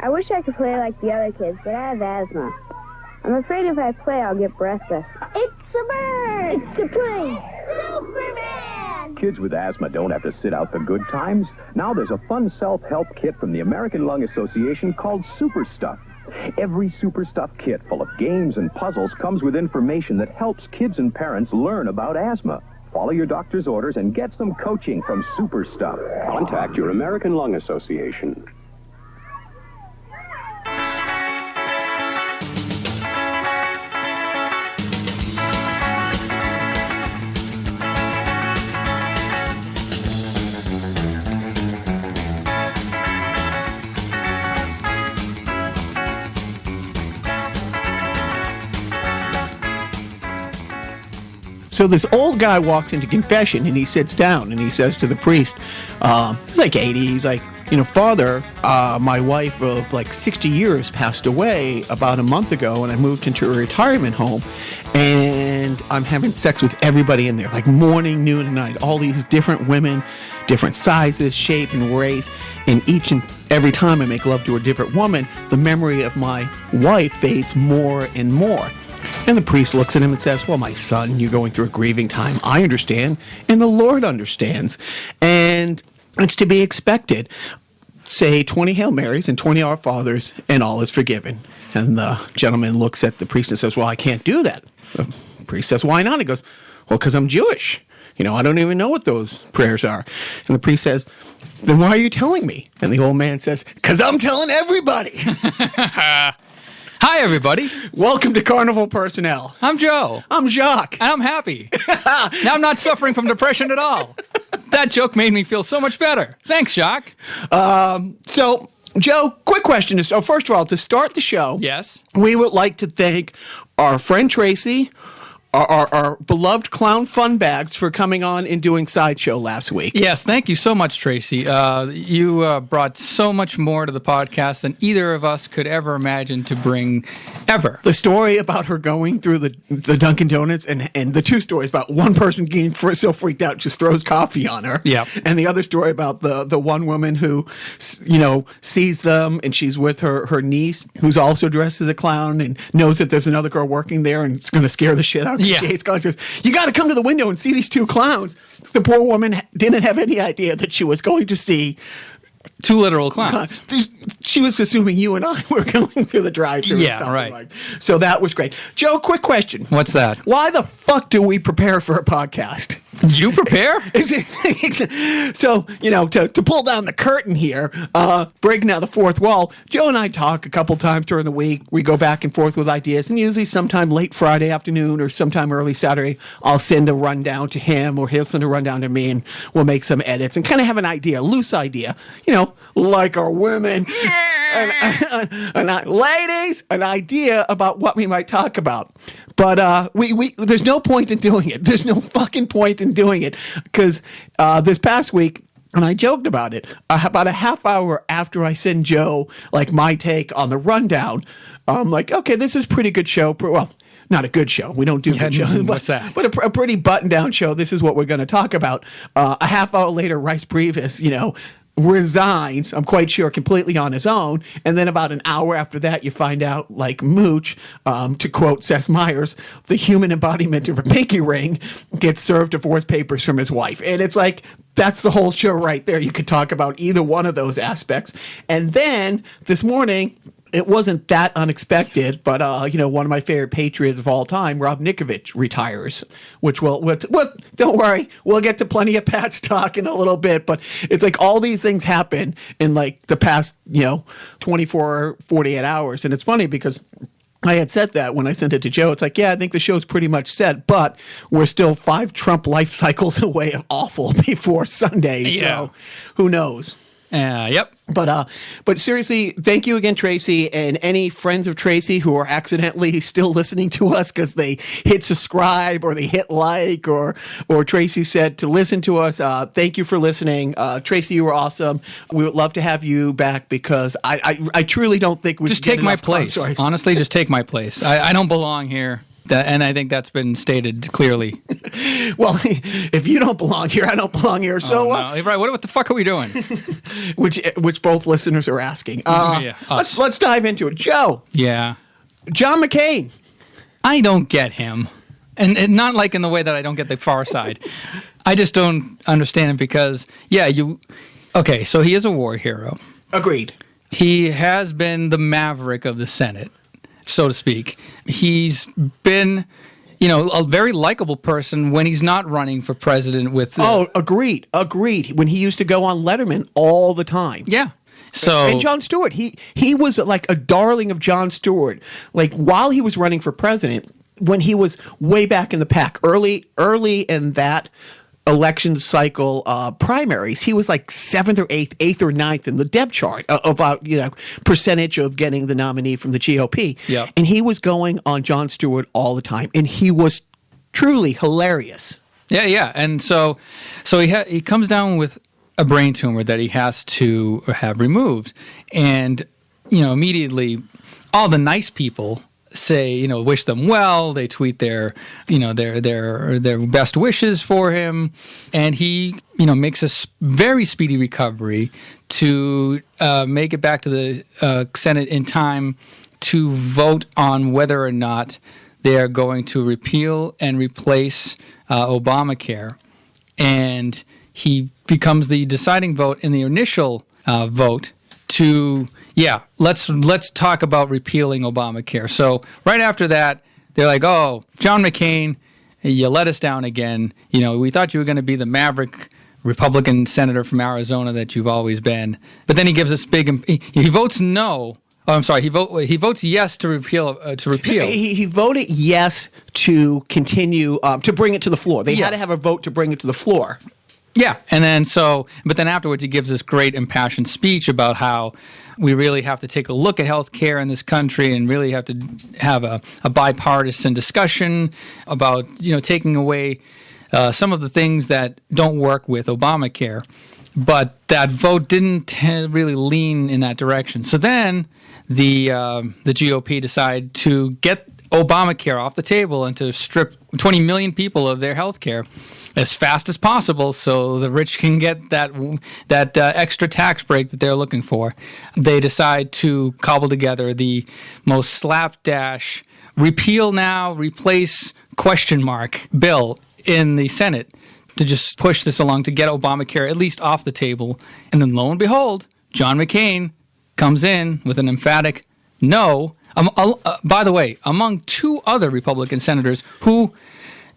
I wish I could play like the other kids, but I have asthma. I'm afraid if I play, I'll get breathless. It's a bird! It's a plane! Superman! Kids with asthma don't have to sit out the good times. Now there's a fun self-help kit from the American Lung Association called Super Stuff. Every Super Stuff kit full of games and puzzles comes with information that helps kids and parents learn about asthma. Follow your doctor's orders and get some coaching from Super Stuff. Contact your American Lung Association. So this old guy walks into confession and he sits down and he says to the priest, he's like 80, he's like, Father, my wife of like 60 years passed away about a month ago and I moved into a retirement home and I'm having sex with everybody in there, like morning, noon, and night, all these different women, different sizes, shape, and race, and each and every time I make love to a different woman, the memory of my wife fades more and more. And the priest looks at him and says, well, my son, you're going through a grieving time. I understand, and the Lord understands. And it's to be expected. Say 20 Hail Marys and 20 Our Fathers, and all is forgiven. And the gentleman looks at the priest and says, well, I can't do that. The priest says, why not? He goes, well, because I'm Jewish. I don't even know what those prayers are. And the priest says, then why are you telling me? And the old man says, because I'm telling everybody. Hi, everybody. Welcome to Carnival Personnel. I'm Joe. I'm Jacques. And I'm happy. Now I'm not suffering from depression at all. That joke made me feel so much better. Thanks, Jacques. So, Joe, quick question. So, first of all, to start the show, yes, we would like to thank our friend Tracy, our beloved Clown Fun Bags, for coming on and doing Sideshow last week. Yes, thank you so much, Tracy. You brought so much more to the podcast than either of us could ever imagine to bring ever. The story about her going through the Dunkin' Donuts and the two stories about one person getting so freaked out just throws coffee on her. Yep. And the other story about the one woman who, sees them and she's with her niece who's also dressed as a clown and knows that there's another girl working there and it's going to scare the shit out of her. Yeah. She hates clowns. She goes, you got to come to the window and see these two clowns. The poor woman didn't have any idea that she was going to see two literal clowns. She was assuming you and I were going through the drive-thru. Yeah, right. So that was great. Joe, quick question. What's that? Why the fuck do we prepare for a podcast? You prepare? So, to pull down the curtain here, breaking down the fourth wall, Joe and I talk a couple times during the week. We go back and forth with ideas, and usually sometime late Friday afternoon or sometime early Saturday, I'll send a rundown to him or he'll send a rundown to me, and we'll make some edits and kind of have an idea, a loose idea, like our women. Ladies, an idea about what we might talk about. But we there's no point in doing it. There's no fucking point in doing it because this past week, and I joked about it, about a half hour after I send Joe like my take on the rundown, I'm like, okay, this is a pretty good show. Well, not a good show. We don't do good shows. What's that? But a pretty button-down show. This is what we're going to talk about. A half hour later, Reince Priebus, resigns, I'm quite sure, completely on his own. And then about an hour after that, you find out, like Mooch, to quote Seth Meyers, the human embodiment of a pinky ring, gets served divorce papers from his wife. And it's like, that's the whole show right there. You could talk about either one of those aspects. And then this morning, it wasn't that unexpected, but one of my favorite Patriots of all time, Rob Ninkovich, retires. Which will don't worry, we'll get to plenty of Pat's talk in a little bit. But it's like all these things happen in like the past 24, 48 hours, and it's funny because I had said that when I sent it to Joe. It's like, yeah, I think the show's pretty much set, but we're still 5 Trump life cycles away of awful before Sunday. Yeah. So who knows? Yep. But seriously, thank you again, Tracy, and any friends of Tracy who are accidentally still listening to us because they hit subscribe or they hit like or Tracy said to listen to us. Thank you for listening. Tracy, you were awesome. We would love to have you back because I truly don't think we just take my place. Honestly, just take my place. I don't belong here. And I think that's been stated clearly. Well, if you don't belong here, I don't belong here. So, no. Right? What the fuck are we doing? which both listeners are asking. Let's dive into it. Joe. Yeah. John McCain. I don't get him, and not like in the way that I don't get the Far Side. I just don't understand it because, okay, so he is a war hero. Agreed. He has been the maverick of the Senate, so to speak. He's been, a very likable person when he's not running for president with... agreed. When he used to go on Letterman all the time. Yeah. So, and Jon Stewart, he was like a darling of Jon Stewart. Like while he was running for president, when he was way back in the pack, early in that election cycle primaries, he was like 7th or 8th or 9th in the depth chart about percentage of getting the nominee from the GOP. Yep. And he was going on Jon Stewart all the time, and he was truly hilarious. Yeah, and so he comes down with a brain tumor that he has to have removed, and immediately all the nice people say wish them well. They tweet their best wishes for him, and he makes a very speedy recovery to make it back to the Senate in time to vote on whether or not they are going to repeal and replace Obamacare, and he becomes the deciding vote in the initial vote to, let's talk about repealing Obamacare. So right after that, they're like, oh, John McCain, you let us down again. We thought you were going to be the maverick Republican senator from Arizona that you've always been. But then he gives us he votes no. Oh, I'm sorry. He votes yes to repeal. He voted yes to continue to bring it to the floor. They had to have a vote to bring it to the floor. Yeah, and then but then afterwards he gives this great impassioned speech about how we really have to take a look at health care in this country and really have to have a bipartisan discussion about taking away some of the things that don't work with Obamacare. But that vote didn't really lean in that direction. So then the GOP decide to get Obamacare off the table and to strip 20 million people of their health care as fast as possible so the rich can get that extra tax break that they're looking for. They decide to cobble together the most slapdash repeal now, replace ? Bill in the Senate to just push this along to get Obamacare at least off the table. And then lo and behold, John McCain comes in with an emphatic no. By the way, among two other Republican senators who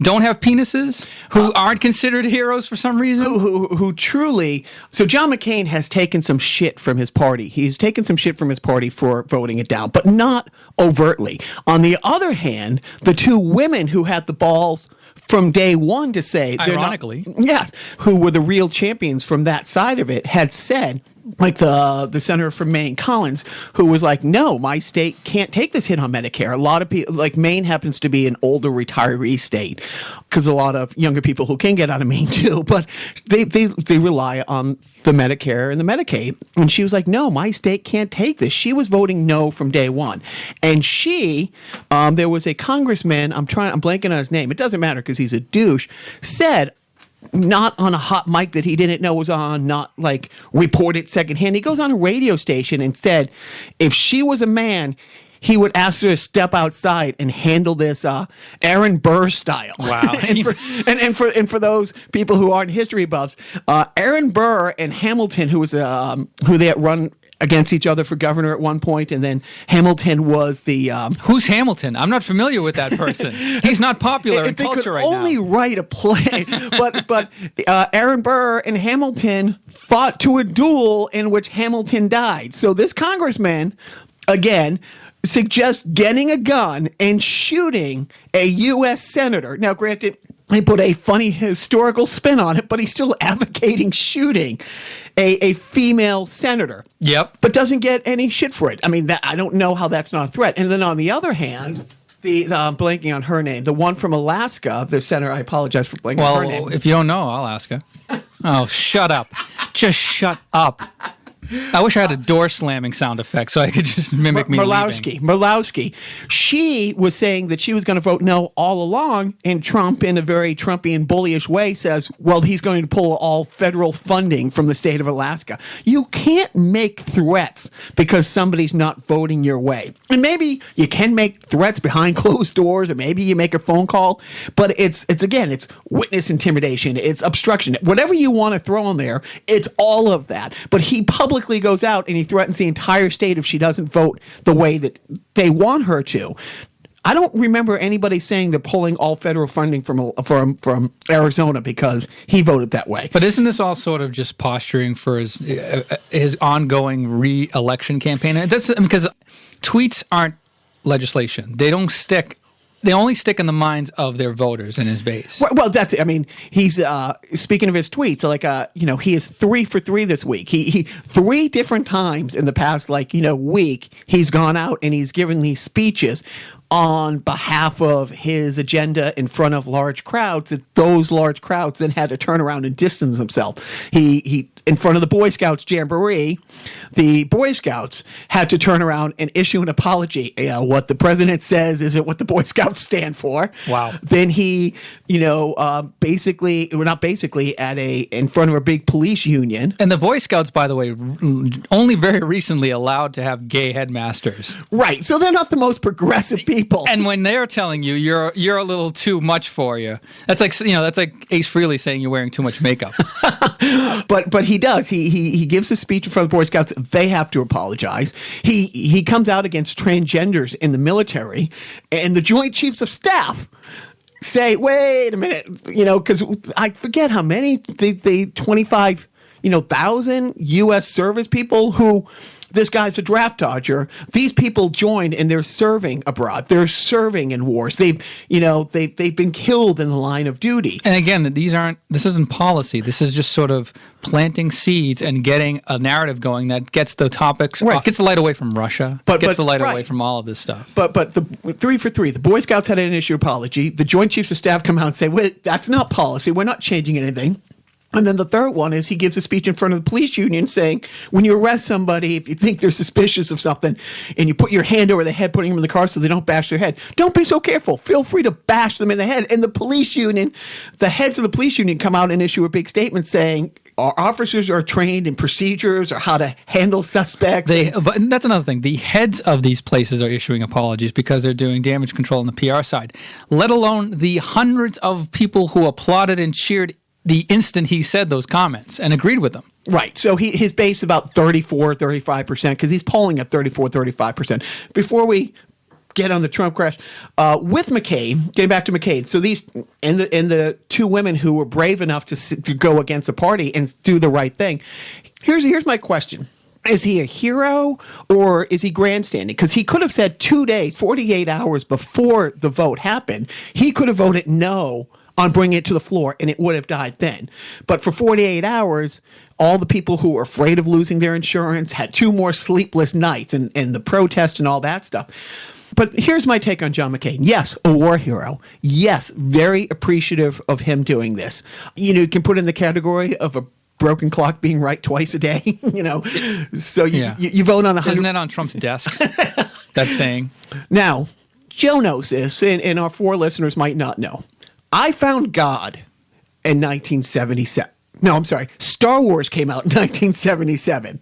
don't have penises, who aren't considered heroes for some reason. Who truly... So John McCain has taken some shit from his party. He's taken some shit from his party for voting it down, but not overtly. On the other hand, the two women who had the balls from day one to say... Ironically. Yes, who were the real champions from that side of it, had said... Like the senator from Maine, Collins, who was like, no, my state can't take this hit on Medicare. A lot of people, like Maine happens to be an older retiree state because a lot of younger people who can get out of Maine too, but they rely on the Medicare and the Medicaid. And she was like, no, my state can't take this. She was voting no from day one. And there was a congressman, I'm blanking on his name. It doesn't matter because he's a douche, said, not on a hot mic that he didn't know was on, not like reported secondhand. He goes on a radio station and said if she was a man, he would ask her to step outside and handle this Aaron Burr style. Wow. and for those people who aren't history buffs, Aaron Burr and Hamilton, who they had run against each other for governor at one point, and then Hamilton was the... Who's Hamilton? I'm not familiar with that person. He's not popular in culture right now. They could only write a play, but Aaron Burr and Hamilton fought to a duel in which Hamilton died. So this congressman, again, suggests getting a gun and shooting a U.S. senator. Now, granted... They put a funny historical spin on it, but he's still advocating shooting a female senator. Yep. But doesn't get any shit for it. I mean, I don't know how that's not a threat. And then on the other hand, I'm blanking on her name. The one from Alaska, the senator, I apologize for blanking on her name. Well, if you don't know, Alaska. Oh, shut up. Just shut up. I wish I had a door slamming sound effect so I could just mimic me leaving. Murlowski. She was saying that she was going to vote no all along, and Trump, in a very Trumpian, bullish way, says, well, he's going to pull all federal funding from the state of Alaska. You can't make threats because somebody's not voting your way. And maybe you can make threats behind closed doors, or maybe you make a phone call, but it's witness intimidation, it's obstruction, whatever you want to throw in there, it's all of that. But he publicly goes out and he threatens the entire state if she doesn't vote the way that they want her to. I don't remember anybody saying they're pulling all federal funding from Arizona because he voted that way. But isn't this all sort of just posturing for his ongoing re-election campaign? That's because tweets aren't legislation. They don't stick. They only stick in the minds of their voters and his base. Well, that's it. I mean, he's speaking of his tweets. He is 3 for 3 this week. He 3 different times in the past, week, he's gone out and he's given these speeches on behalf of his agenda in front of large crowds. That those large crowds then had to turn around and distance themselves. He in front of the Boy Scouts Jamboree, the Boy Scouts had to turn around and issue an apology. What the president says isn't what the Boy Scouts stand for. Wow. Then he, in front of a big police union. And the Boy Scouts, by the way, only very recently allowed to have gay headmasters. Right. So they're not the most progressive people. And when they're telling you you're a little too much for you, that's like Ace Frehley saying you're wearing too much makeup. But he does. He gives a speech in front of the Boy Scouts. They have to apologize. He comes out against transgenders in the military, and the Joint Chiefs of Staff say, wait a minute, because I forget how many, they 25,000 U.S. service people who. This guy's a draft dodger. These people joined and they're serving abroad. They're serving in wars. They've been killed in the line of duty. And again, this isn't policy. This is just sort of planting seeds and getting a narrative going that gets the topics, gets the light away from Russia, gets the light away from all of this stuff. But the 3 for 3, the Boy Scouts had an issue apology. The Joint Chiefs of Staff come out and say, wait, that's not policy. We're not changing anything. And then the third one is he gives a speech in front of the police union saying, when you arrest somebody, if you think they're suspicious of something, and you put your hand over the head, putting them in the car so they don't bash their head, don't be so careful. Feel free to bash them in the head. And the police union, the heads of the police union come out and issue a big statement saying, our officers are trained in procedures or how to handle suspects. But that's another thing. The heads of these places are issuing apologies because they're doing damage control on the PR side, let alone the hundreds of people who applauded and cheered the instant he said those comments and agreed with them. Right. So his base about 34-35% because he's polling at 34-35%. Before we get on the Trump crash, with McCain, getting back to McCain, so these and the 2 women who were brave enough to go against the party and do the right thing. Here's my question. Is he a hero or is he grandstanding? Because he could have said 2 days, 48 hours before the vote happened, he could have voted no on bringing it to the floor, and it would have died then. But for 48 hours, all the people who were afraid of losing their insurance had 2 more sleepless nights and the protest and all that stuff. But here's my take on John McCain. Yes, a war hero. Yes, very appreciative of him doing this. You can put in the category of a broken clock being right twice a day, So you vote on 100. Isn't that on Trump's desk? That saying. Now, Joe knows this, and our 4 listeners might not know. I found God in 1977. No, I'm sorry. Star Wars came out in 1977.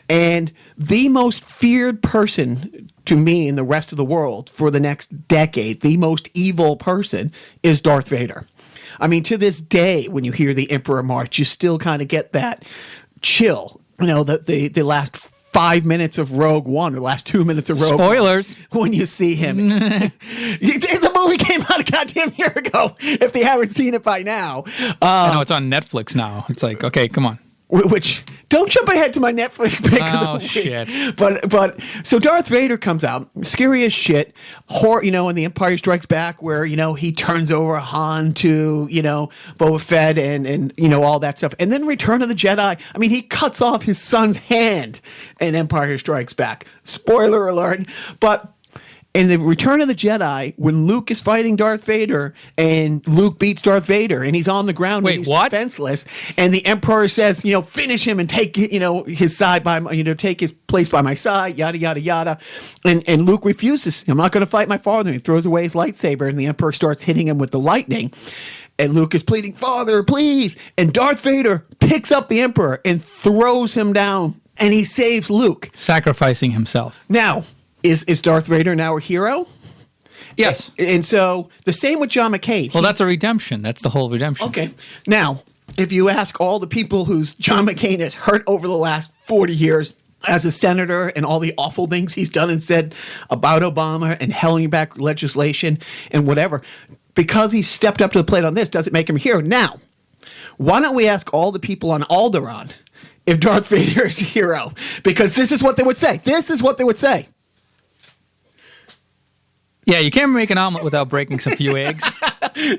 And the most feared person to me and the rest of the world for the next decade, the most evil person, is Darth Vader. I mean, to this day, when you hear the Emperor March, you still kind of get that chill. The last 5 minutes of Rogue One, or the last 2 minutes of Rogue Spoilers. One, when you see him. The movie came out a goddamn year ago, if they haven't seen it by now. I know, it's on Netflix now. It's like, okay, come on. Which, don't jump ahead to my Netflix pick of the week. Shit. But so Darth Vader comes out, scary as shit. Horror, in The Empire Strikes Back, where, he turns over Han to, Boba Fett and all that stuff. And then Return of the Jedi. I mean, he cuts off his son's hand in Empire Strikes Back. Spoiler alert. But in the Return of the Jedi, when Luke is fighting Darth Vader and Luke beats Darth Vader and he's on the ground and he's defenseless, and the Emperor says, finish him and take, his side take his place by my side, yada, yada, yada. And Luke refuses. I'm not going to fight my father. And he throws away his lightsaber, and the Emperor starts hitting him with the lightning. And Luke is pleading, Father, please. And Darth Vader picks up the Emperor and throws him down, and he saves Luke. Sacrificing himself. Now, is Darth Vader now a hero? Yes. And so the same with John McCain. Well, that's a redemption. That's the whole redemption. Okay. Now, if you ask all the people who's John McCain has hurt over the last 40 years as a senator and all the awful things he's done and said about Obama and held back legislation and whatever, because he stepped up to the plate on this, doesn't make him a hero. Now, why don't we ask all the people on Alderaan if Darth Vader is a hero? Because this is what they would say. This is what they would say. Yeah, you can't make an omelet without breaking some few eggs.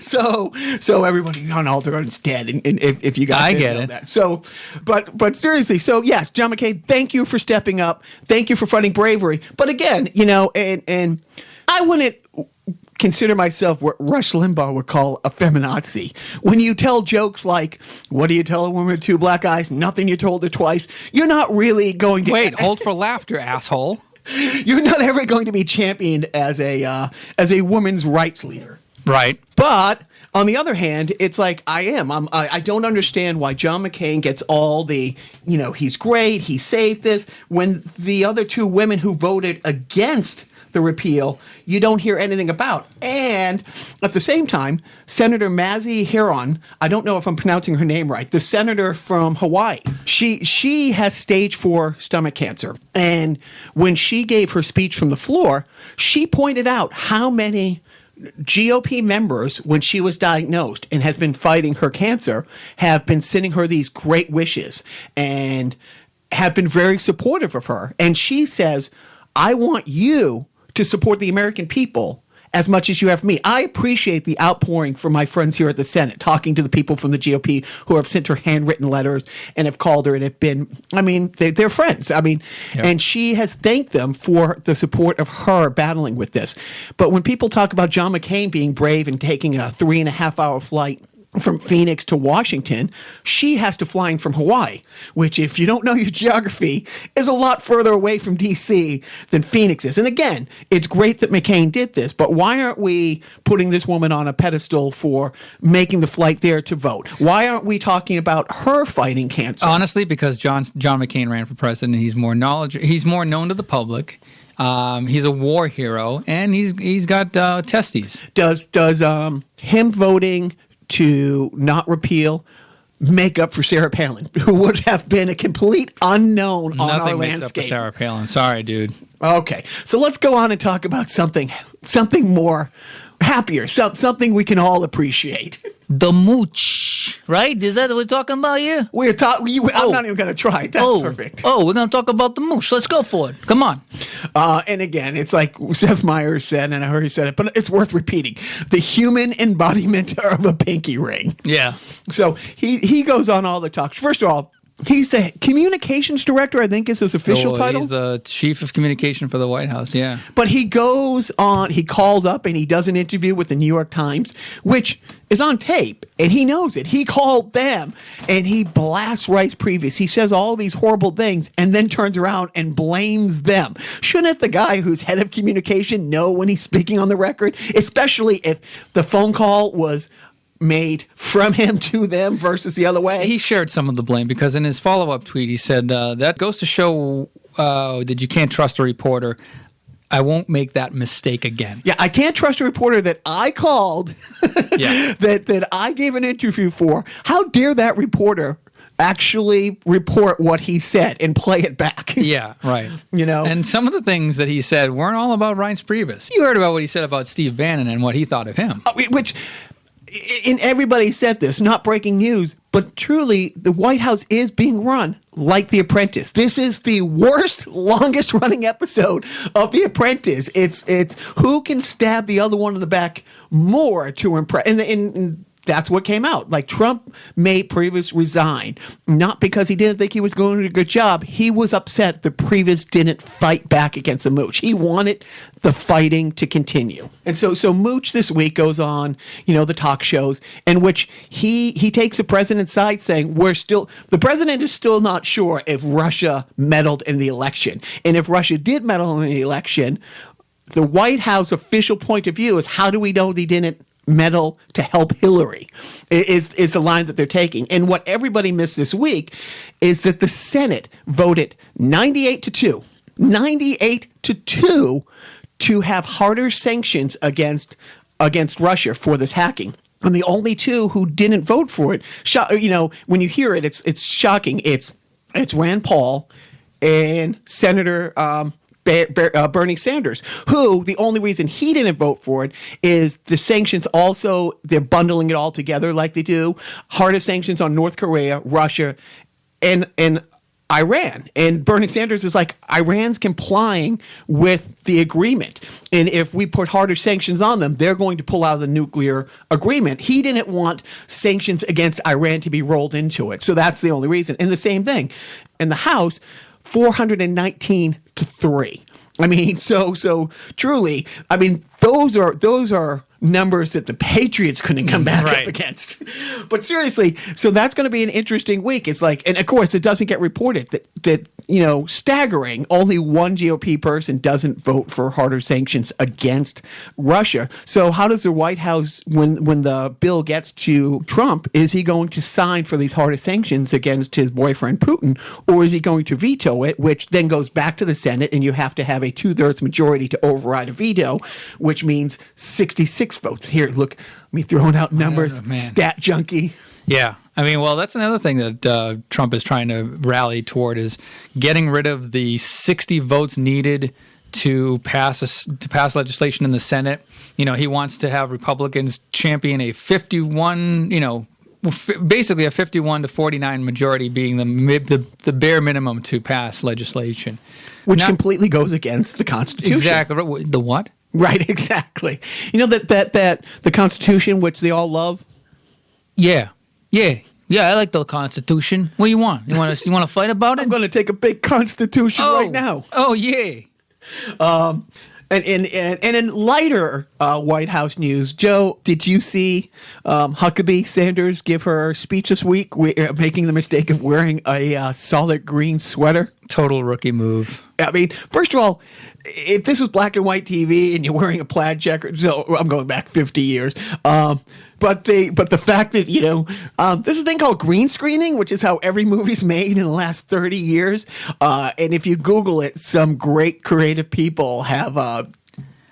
So everybody on Alderaan's dead, and if you guys didn't know that. So, but seriously, so yes, John McCain, thank you for stepping up. Thank you for fighting bravery. But again, and I wouldn't consider myself what Rush Limbaugh would call a feminazi. When you tell jokes like, what do you tell a woman with two black eyes? Nothing, you told her twice. You're not really going to... Wait, hold for laughter, asshole. You're not ever going to be championed as a woman's rights leader. Right. But on the other hand, it's like I don't understand why John McCain gets all the, he's great, he saved this, when the other two women who voted against the repeal, you don't hear anything about. And at the same time, Senator Mazie Hirono, I don't know if I'm pronouncing her name right, the senator from Hawaii, she has stage 4 stomach cancer. And when she gave her speech from the floor, she pointed out how many GOP members, when she was diagnosed and has been fighting her cancer, have been sending her these great wishes and have been very supportive of her. And she says, I want you to support the American people as much as you have me. I appreciate the outpouring from my friends here at the Senate, talking to the people from the GOP who have sent her handwritten letters and have called her and have been, they're friends. And she has thanked them for the support of her battling with this. But when people talk about John McCain being brave and taking a 3.5-hour flight from Phoenix to Washington, she has to fly in from Hawaii, which, if you don't know your geography, is a lot further away from D.C. than Phoenix is. And again, it's great that McCain did this, but why aren't we putting this woman on a pedestal for making the flight there to vote? Why aren't we talking about her fighting cancer? Honestly, because John McCain ran for president, he's more known to the public. He's a war hero, and he's got testes. Does him voting to not repeal make up for Sarah Palin, who would have been a complete unknown on our landscape? Nothing makes up for Sarah Palin. Sorry, dude. Okay, so let's go on and talk about something more happier, something we can all appreciate. The Mooch, right? Is that what we're talking about here? We're talking. I'm not even going to try it. That's perfect. Oh, we're going to talk about the Mooch. Let's go for it. Come on. And again, it's like Seth Meyers said, and I heard he said it, but it's worth repeating. The human embodiment of a pinky ring. Yeah. So he goes on all the talks. First of all, he's the communications director, I think is his official title. He's the chief of communication for the White House, yeah. But he goes on, he calls up and he does an interview with the New York Times, which is on tape, and he knows it. He called them, and he blasts Reince Priebus. He says all these horrible things, and then turns around and blames them. Shouldn't the guy who's head of communication know when he's speaking on the record, especially if the phone call was made from him to them versus the other way? He shared some of the blame because in his follow-up tweet, he said, that goes to show that you can't trust a reporter. I won't make that mistake again. Yeah, I can't trust a reporter that I called, that I gave an interview for. How dare that reporter actually report what he said and play it back? Yeah, right. And some of the things that he said weren't all about Reince Priebus. You heard about what he said about Steve Bannon and what he thought of him. Which... And everybody said this, not breaking news, but truly the White House is being run like The Apprentice. This is the worst, longest running episode of The Apprentice. It's who can stab the other one in the back more to impress. And That's what came out. Like, Trump made Priebus resign, not because he didn't think he was going to do a good job. He was upset that Priebus didn't fight back against the Mooch. He wanted the fighting to continue. And so Mooch this week goes on, the talk shows in which he takes the president's side, saying the president is still not sure if Russia meddled in the election. And if Russia did meddle in the election, the White House official point of view is, how do we know they didn't meddle to help Hillary, is the line that they're taking. And what everybody missed this week is that the Senate voted 98-2 to have harder sanctions against Russia for this hacking. And the only two who didn't vote for it, when you hear it, it's shocking. It's Rand Paul and Senator Bernie Sanders, who the only reason he didn't vote for it is the sanctions also, they're bundling it all together like they do. Harder sanctions on North Korea, Russia, and Iran. And Bernie Sanders is like, Iran's complying with the agreement. And if we put harder sanctions on them, they're going to pull out of the nuclear agreement. He didn't want sanctions against Iran to be rolled into it. So that's the only reason. And the same thing in the House, 419-3. I mean, so truly, I mean, those are numbers that the Patriots couldn't come back up against. But seriously, so that's going to be an interesting week. It's like, and of course, it doesn't get reported that staggering, only one GOP person doesn't vote for harder sanctions against Russia. So how does the White House, when the bill gets to Trump, is he going to sign for these harder sanctions against his boyfriend Putin, or is he going to veto it, which then goes back to the Senate, and you have to have a 2/3 majority to override a veto, which means 66 votes. Here, look, me throwing out numbers, stat junkie. Yeah. I mean, well, that's another thing that Trump is trying to rally toward, is getting rid of the 60 votes needed to pass legislation in the Senate. He wants to have Republicans champion a 51, basically a 51-49 majority being the bare minimum to pass legislation. Which completely goes against the Constitution. Exactly. The what? Right, exactly. That the Constitution, which they all love? Yeah, I like the Constitution. What do you want? You want to fight about it? I'm going to take a big Constitution right now. Oh, yeah. And in lighter White House news, Joe, did you see Huckabee Sanders give her speech this week, making the mistake of wearing a solid green sweater? Total rookie move. I mean, first of all, if this was black and white TV and you're wearing a plaid jacket, so I'm going back 50 years. But the fact that, there's a thing called green screening, which is how every movie's made in the last 30 years. And if you Google it, some great creative people have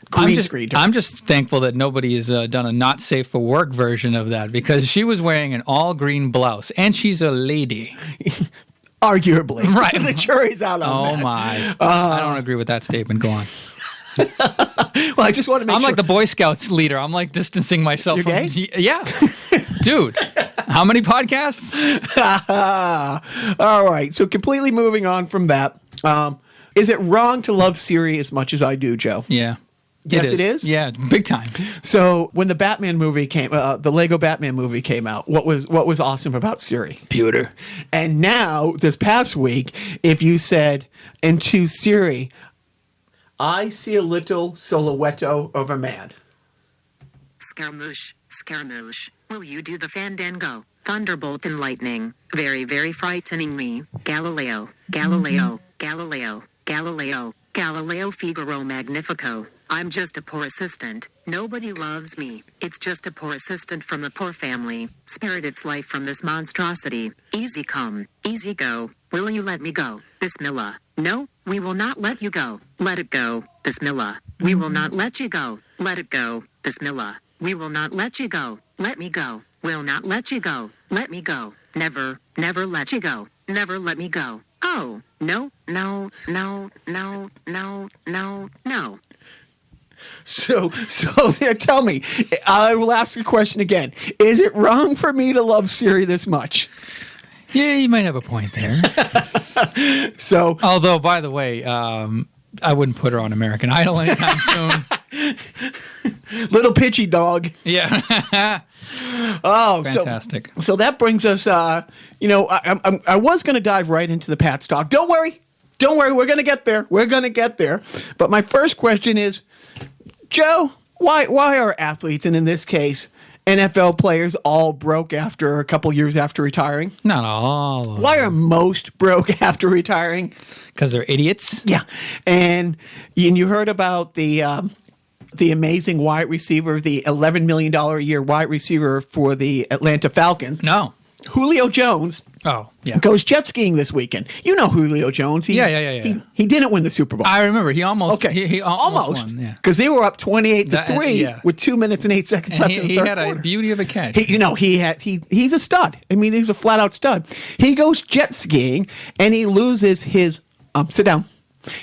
green screened her. I'm just thankful that nobody has done a not safe for work version of that, because she was wearing an all green blouse and she's a lady. Arguably. Right. The jury's out on that. Oh, my. I don't agree with that statement. Go on. Well, I just want to make I'm sure. like the Boy Scouts leader. I'm like distancing myself from. Gay? Yeah. Dude, how many podcasts? All right. So completely moving on from that. Is it wrong to love Siri as much as I do, Joe? Yeah. Yes, it is? Yeah, big time. So when the Batman movie the Lego Batman movie came out, what was awesome about Siri? Pewter. And now, this past week, if you said into Siri, I see a little silhouette of a man. Scaramouche, Scaramouche, will you do the fandango? Thunderbolt and lightning, very, very frightening me. Galileo, Galileo, Galileo, Galileo, Galileo Figaro Magnifico. I'm just a poor assistant. Nobody loves me. It's just a poor assistant from a poor family. Spared its life from this monstrosity. Easy come, easy go. Will you let me go? Bismillah. No, we will not let you go. Let it go. Bismillah. We will not let you go. Let it go. Bismillah. We will not let you go. Let me go. Will not let you go. Let me go. Never, never let you go. Never let me go. Oh, no, no, no, no, no, no, no. So tell me, I will ask the question again. Is it wrong for me to love Siri this much? Yeah, you might have a point there. So, although, by the way, I wouldn't put her on American Idol anytime soon. Little pitchy dog. Yeah. Oh, Fantastic. So that brings us, I was going to dive right into the Pats talk. Don't worry. We're going to get there. But my first question is, Joe, why are athletes, and in this case, NFL players, all broke after a couple years after retiring? Not all. Why are most broke after retiring? Because they're idiots. Yeah. And you heard about the amazing wide receiver, the $11 million a year wide receiver for the Atlanta Falcons. No. Julio Jones. Oh, yeah. Goes jet skiing this weekend. You know Julio Jones. Yeah. He didn't win the Super Bowl. I remember he almost. Okay. He almost won. Yeah. Because they were up 28-3 with 2 minutes and 8 seconds left in the third quarter. He had a beauty of a catch. He's a stud. I mean, he's a flat out stud. He goes jet skiing and he loses his. Sit down.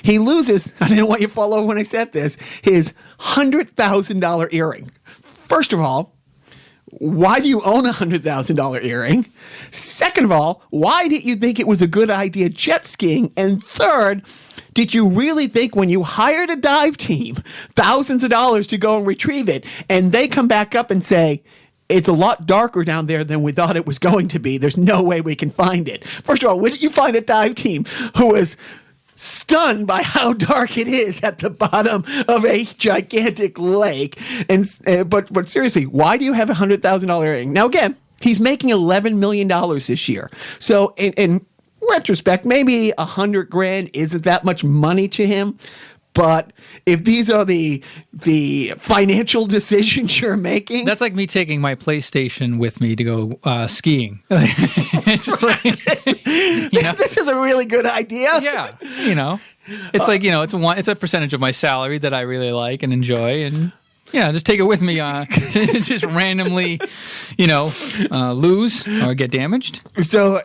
He loses. I didn't want you to fall over when I said this. His $100,000 earring. First of all, why do you own a $100,000 earring? Second of all, why did you think it was a good idea jet skiing? And third, did you really think when you hired a dive team, thousands of dollars to go and retrieve it, and they come back up and say, it's a lot darker down there than we thought it was going to be. There's no way we can find it. First of all, wouldn't you find a dive team who is stunned by how dark it is at the bottom of a gigantic lake? And but seriously, why do you have a $100,000 earring? Now again, he's making $11 million this year. So in retrospect, maybe $100,000 isn't that much money to him. But if these are the financial decisions you're making, that's like me taking my PlayStation with me to go skiing. It's just like, this is a really good idea. Yeah, it's like it's a percentage of my salary that I really like and enjoy, and just take it with me. Just randomly, lose or get damaged. So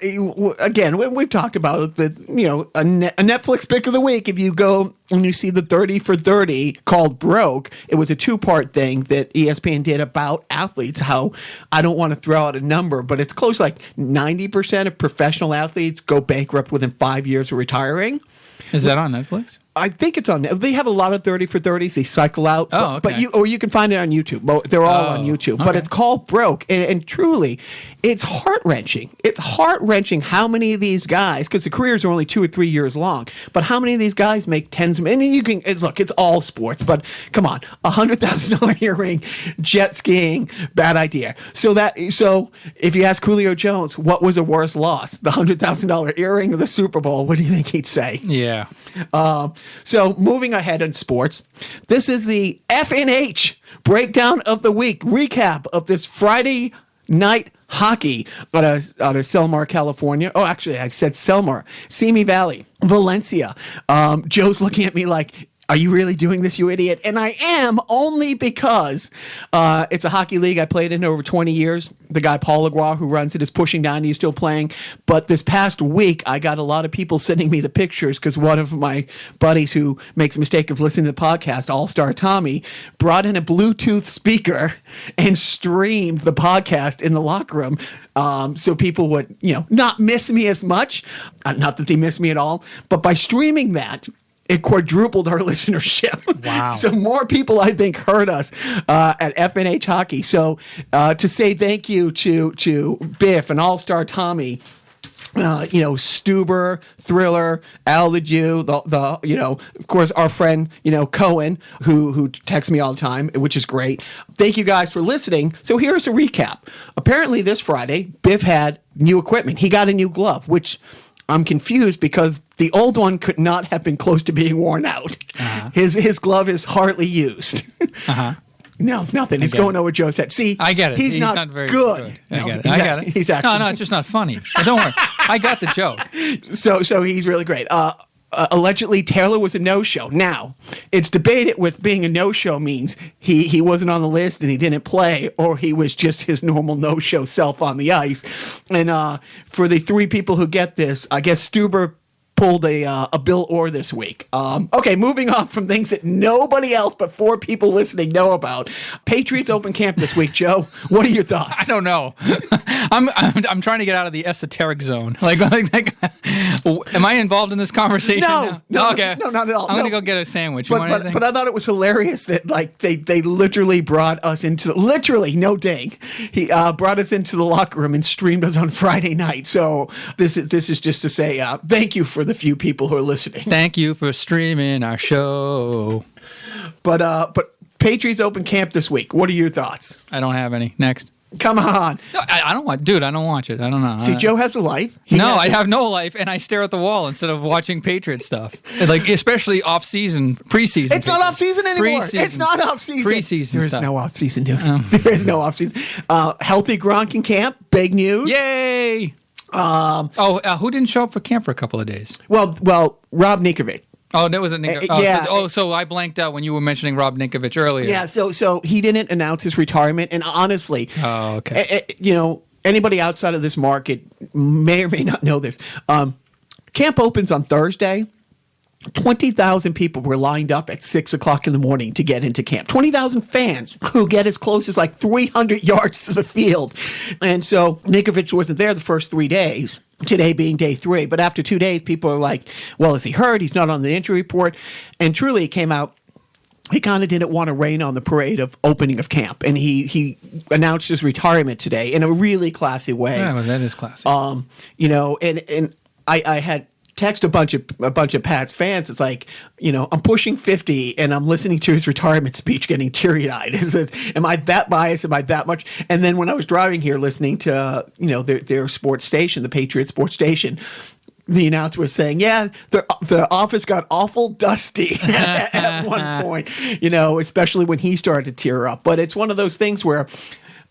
again, we've talked about a Netflix pick of the week. If you go and you see the 30 for 30 called Broke, it was a 2-part thing that ESPN did about athletes. How, I don't want to throw out a number, but it's close, like 90% of professional athletes go bankrupt within 5 years of retiring. Is that on Netflix? I think it's on. They have a lot of 30 for 30s. They cycle out. Oh, okay. But you can find it on YouTube. They're all on YouTube. Okay. But it's called Broke, and truly, it's heart wrenching. It's heart wrenching how many of these guys, because the careers are only 2 or 3 years long, but how many of these guys make tens of millions? And you can look. It's all sports, but come on, $100,000 earring, jet skiing, bad idea. So if you ask Julio Jones, what was a worse loss, the $100,000 earring or the Super Bowl? What do you think he'd say? Yeah. So moving ahead in sports, this is the FNH breakdown of the week, recap of this Friday night hockey out of Selmar, California. Oh, actually, I said Selmar. Simi Valley, Valencia. Joe's looking at me like, are you really doing this, you idiot? And I am, only because it's a hockey league I played in over 20 years. The guy, Paul Legua, who runs it, is pushing down. He's still playing. But this past week, I got a lot of people sending me the pictures because one of my buddies who makes the mistake of listening to the podcast, All-Star Tommy, brought in a Bluetooth speaker and streamed the podcast in the locker room. So people would, not miss me as much. Not that they miss me at all. But by streaming that, it quadrupled our listenership. Wow. So more people, I think, heard us at FNH Hockey. So to say thank you to Biff and All-Star Tommy, Stuber, Thriller, Al the Jew, of course, our friend, Cohen, who texts me all the time, which is great. Thank you guys for listening. So here's a recap. Apparently this Friday, Biff had new equipment. He got a new glove, which I'm confused because the old one could not have been close to being worn out. Uh-huh. His glove is hardly used. Uh-huh. No, nothing. It's going over Joe said. See, I get it. He's not very good. I get it. He's actually no, it's just not funny. Don't worry. I got the joke. So he's really great. Allegedly, Taylor was a no-show. Now, it's debated with being a no-show means he wasn't on the list and he didn't play, or he was just his normal no-show self on the ice. And for the 3 people who get this, I guess Stuber pulled a Bill Orr this week. Okay, moving on from things that nobody else but 4 people listening know about. Patriots open camp this week, Joe. What are your thoughts? I don't know. I'm trying to get out of the esoteric zone. Like, am I involved in this conversation? No, okay. no, not at all. I'm gonna go get a sandwich. You want anything? But I thought it was hilarious that like they literally brought us into no ding. He brought us into the locker room and streamed us on Friday night. So this is just to say thank you for the few people who are listening. Thank you for streaming our show. But Patriots open camp this week. What are your thoughts? I don't have any. Next. Come on. No, I don't watch. Dude, I don't watch it. I don't know. See, Joe has a life. I have no life, and I stare at the wall instead of watching Patriot stuff. Like, especially off-season, preseason. It's not off-season anymore. It's not off-season. Preseason There is stuff. no off-season, dude. There is no off-season. Healthy Gronk in camp. Big news. Yay! Who didn't show up for camp for a couple of days? Well, Rob Ninkovich. Oh, that was a Ninkovich. Yeah. So I blanked out when you were mentioning Rob Ninkovich earlier. Yeah, so he didn't announce his retirement, and honestly, okay. Anybody outside of this market may or may not know this. Camp opens on Thursday. 20,000 people were lined up at 6 o'clock in the morning to get into camp. 20,000 fans who get as close as like 300 yards to the field. And so Ninkovich wasn't there the first 3 days, today being day 3. But after 2 days, people are like, well, is he hurt? He's not on the injury report. And truly, it came out. He kind of didn't want to rain on the parade of opening of camp. And he announced his retirement today in a really classy way. Yeah, well, that is classy. And I had text a bunch of Pat's fans. It's like, I'm pushing 50 and I'm listening to his retirement speech getting teary-eyed. Am I that biased? Am I that much? And then when I was driving here listening to, their sports station, the Patriot sports station, the announcer was saying, yeah, the office got awful dusty at one point, especially when he started to tear up. But it's one of those things where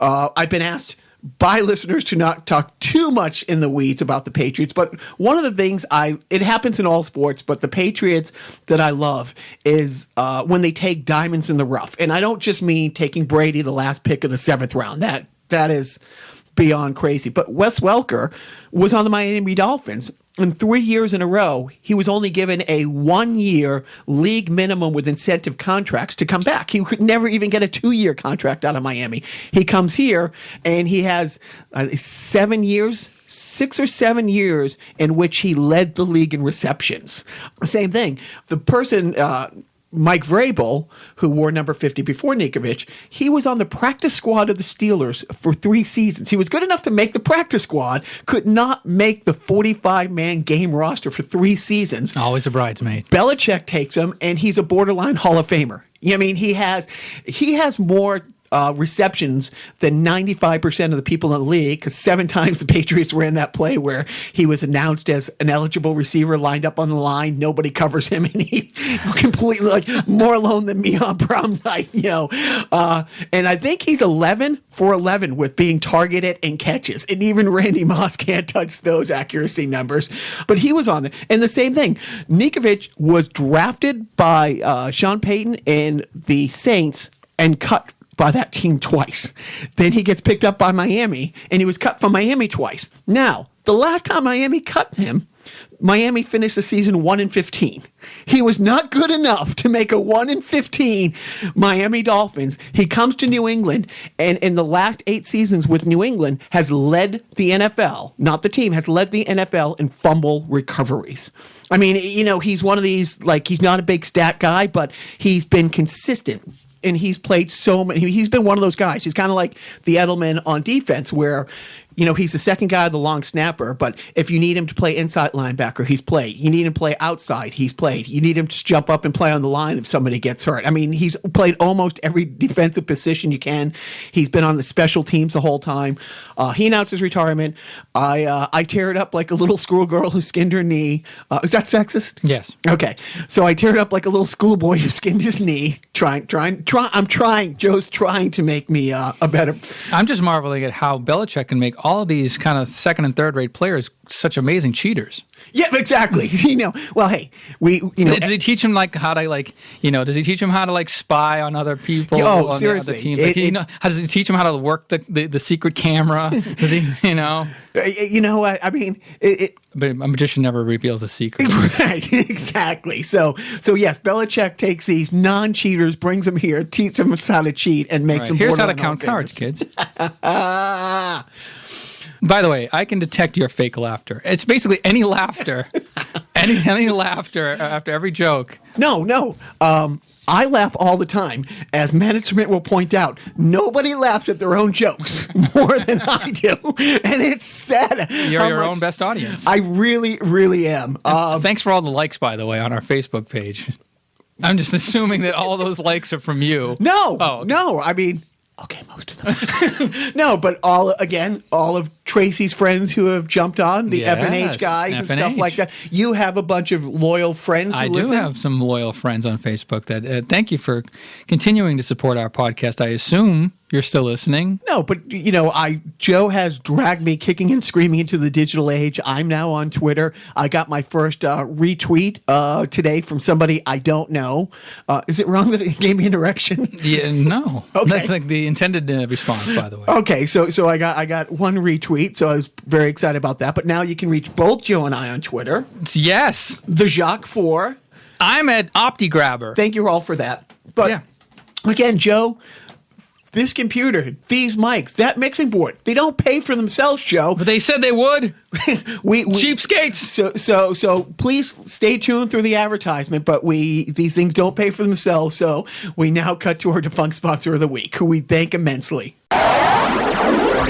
I've been asked by listeners to not talk too much in the weeds about the Patriots. But one of the things it happens in all sports, but the Patriots that I love is when they take diamonds in the rough. And I don't just mean taking Brady the last pick of the 7th round. That is beyond crazy. But Wes Welker was on the Miami Dolphins. And 3 years in a row, he was only given a 1-year league minimum with incentive contracts to come back. He could never even get a 2-year contract out of Miami. He comes here, and he has 7 years, 6 or 7 years in which he led the league in receptions. Same thing. The person, Mike Vrabel, who wore number 50 before Ninkovich, he was on the practice squad of the Steelers for 3 seasons. He was good enough to make the practice squad, could not make the 45-man game roster for 3 seasons. Always a bridesmaid. Belichick takes him, and he's a borderline Hall of Famer. I mean, he has more receptions than 95% of the people in the league, because 7 times the Patriots ran that play where he was announced as an eligible receiver lined up on the line. Nobody covers him, and he completely more alone than me on prom night, and I think he's 11 for 11 with being targeted and catches, and even Randy Moss can't touch those accuracy numbers. But he was on it, and the same thing. Ninkovich was drafted by Sean Payton and the Saints and cut by that team twice. Then he gets picked up by Miami, and he was cut from Miami twice. Now, the last time Miami cut him, Miami finished the season 1-15. He was not good enough to make a 1-15 Miami Dolphins. He comes to New England, and in the last 8 seasons with New England has led the NFL, not the team, has led the NFL in fumble recoveries. I mean, he's one of these, he's not a big stat guy, but he's been consistent. And he's played so many. He's been one of those guys. He's kind of like the Edelman on defense, where he's the second guy, the long snapper. But if you need him to play inside linebacker, he's played. You need him to play outside, he's played. You need him to jump up and play on the line if somebody gets hurt. I mean, he's played almost every defensive position you can. He's been on the special teams the whole time. He announced his retirement. I tear it up like a little schoolgirl who skinned her knee. Is that sexist? Yes. Okay. So I tear it up like a little schoolboy who skinned his knee. I'm trying. Joe's trying to make me a better. I'm just marveling at how Belichick can make all of these kind of second and third rate players such amazing cheaters. Yeah, exactly. Well, hey, Does he teach him how to does he teach him how to spy on other people? Oh, on seriously. The other teams? How does he teach him how to work the secret camera? Does he, I mean, But a magician never reveals a secret. Right, exactly. So yes, Belichick takes these non-cheaters, brings them here, teaches them how to cheat, and makes them. Here's how to count cards, kids. By the way, I can detect your fake laughter. It's basically any laughter, any laughter after every joke. No. I laugh all the time. As management will point out, nobody laughs at their own jokes more than I do. And it's sad. You're your own best audience. I really, really am. Thanks for all the likes, by the way, on our Facebook page. I'm just assuming that all those likes are from you. No. Oh, okay. No. I mean, okay, most of them. No, but all of Tracy's friends who have jumped on, the F&H guys and stuff like that. You have a bunch of loyal friends who listen. I do have some loyal friends on Facebook that thank you for continuing to support our podcast. I assume you're still listening. No, but Joe has dragged me kicking and screaming into the digital age. I'm now on Twitter. I got my first retweet today from somebody I don't know. Is it wrong that it gave me an erection? Yeah, no. Okay. That's the intended response, by the way. Okay, so I got one retweet, so I was very excited about that. But now you can reach both Joe and I on Twitter. Yes. The Jacques 4. I'm at OptiGrabber. Thank you all for that. But again, Joe, this computer, these mics, that mixing board, they don't pay for themselves, Joe. But they said they would. we Cheapskates. So please stay tuned through the advertisement, but these things don't pay for themselves, so we now cut to our defunct sponsor of the week, who we thank immensely.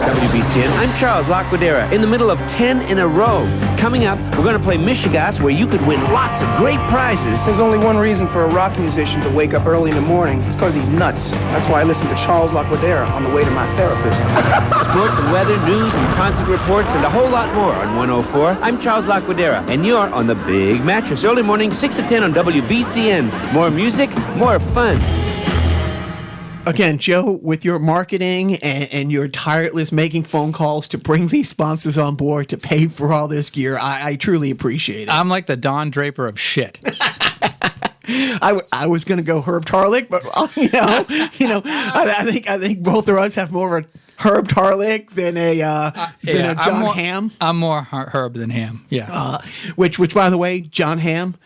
WBCN, I'm Charles Laquadera, in the middle of 10 in a row. Coming up, we're going to play Michigas, where you could win lots of great prizes. There's only one reason for a rock musician to wake up early in the morning. It's because he's nuts. That's why I listen to Charles Laquadera on the way to my therapist. Sports and weather, news and concert reports, and a whole lot more on 104. I'm Charles Laquadera, and you're on the Big Mattress. Early morning, 6 to 10 on WBCN. More music, more fun. Again, Joe, with your marketing and your tireless making phone calls to bring these sponsors on board to pay for all this gear, I truly appreciate it. I'm like the Don Draper of shit. I was going to go Herb Tarlick, but I think both of us have more of a Herb Tarlick than a John Hamm. I'm more Herb than Ham. Yeah. Which by the way, John Hamm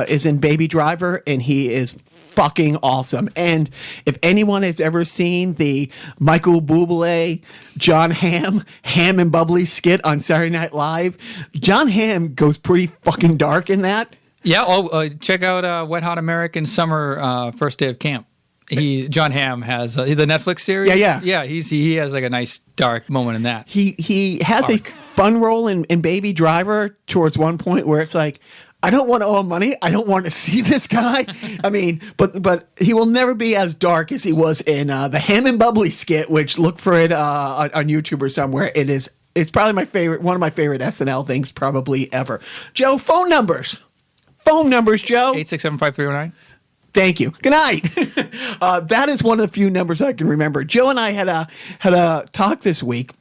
is in Baby Driver, and he is fucking awesome. And if anyone has ever seen the Michael Bublé, John Hamm and Bubbly skit on Saturday Night Live, John Hamm goes pretty fucking dark in that. Yeah. Check out Wet Hot American Summer First Day of Camp. John Hamm has the Netflix series. Yeah. He has like a nice dark moment in that. He has a fun role in Baby Driver towards one point where it's like, I don't want to owe him money. I don't want to see this guy. I mean, but he will never be as dark as he was in the Ham and Bubbly skit, which look for it on YouTube or somewhere. It's probably one of my favorite SNL things probably ever. Joe, phone numbers. Phone numbers, Joe. 867-5309. Thank you. Good night. That is one of the few numbers I can remember. Joe and I had a talk this week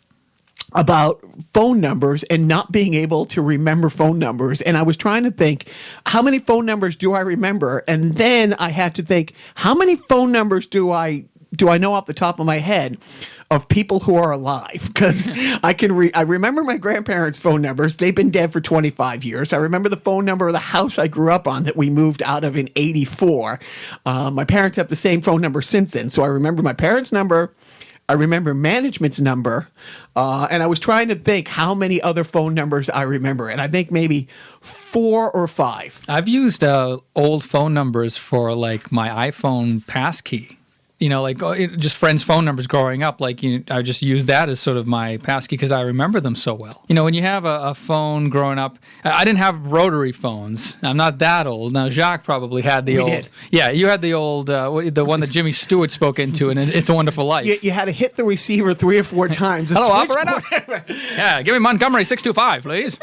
about phone numbers and not being able to remember phone numbers. And I was trying to think, how many phone numbers do I remember? And then I had to think, how many phone numbers do I know off the top of my head of people who are alive? Because I remember my grandparents' phone numbers. They've been dead for 25 years. I remember the phone number of the house I grew up on that we moved out of in 84. My parents have the same phone number since then. So I remember my parents' number. I remember management's number, and I was trying to think how many other phone numbers I remember, and I think maybe 4 or 5. I've used old phone numbers for like my iPhone passkey. Just friends' phone numbers growing up. I just use that as sort of my passkey because I remember them so well. When you have a phone growing up, I didn't have rotary phones. I'm not that old. Now, Jacques probably had the old. Did. Yeah, you had the old, the one that Jimmy Stewart spoke into, and It's a Wonderful Life. You had to hit the receiver 3 or 4 times. Hello, operator. Yeah, give me Montgomery 625, please.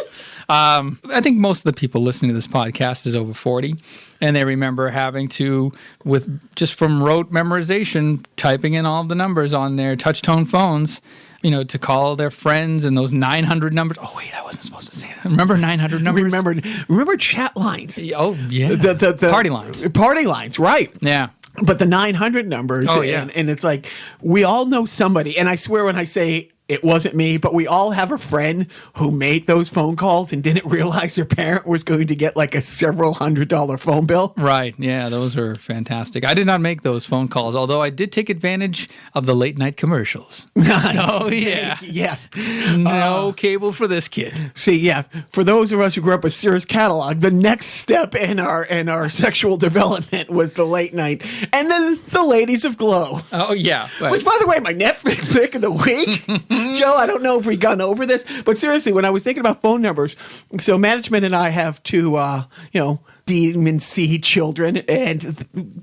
I think most of the people listening to this podcast is over 40, and they remember having to, from rote memorization, typing in all of the numbers on their touch-tone phones. to call their friends and those 900 numbers. Oh, wait, I wasn't supposed to say that. Remember 900 numbers? Remember chat lines. Oh, yeah. The party lines. Party lines, right. Yeah. But the 900 numbers, and it's like, we all know somebody, and I swear when I say it wasn't me, but we all have a friend who made those phone calls and didn't realize their parent was going to get like a several $100 phone bill. Right. Yeah, those are fantastic. I did not make those phone calls, although I did take advantage of the late night commercials. Nice. Oh, yeah. Yes. No cable for this kid. See, yeah, for those of us who grew up with Sears catalog, the next step in our sexual development was the late night, and then the Ladies of Glow. Oh, yeah. Right. Which, by the way, my Netflix pick of the week. Joe, I don't know if we've gone over this, but seriously, when I was thinking about phone numbers, so management and I have two, demon seed children, and